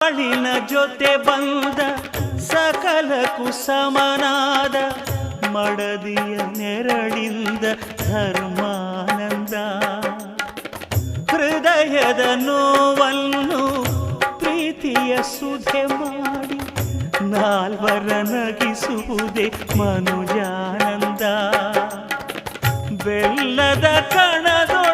ಬಾಳಿನ ಜೊತೆ ಬಂದ ಸಕಲಕ್ಕೂ ಸಮನಾದ ಮಡದಿಯ ನೆರಳಿಂದ ಧರ್ಮಾನಂದ. ಹೃದಯದ ನೋವನ್ನು ಪ್ರೀತಿಯ ಸುಧೆ ಮಾಡಿ ನಾಲ್ವರ ನಗಿಸುವುದೇ ಮನುಜಾನಂದ. ಬೆಲ್ಲದ ಕಣದೋ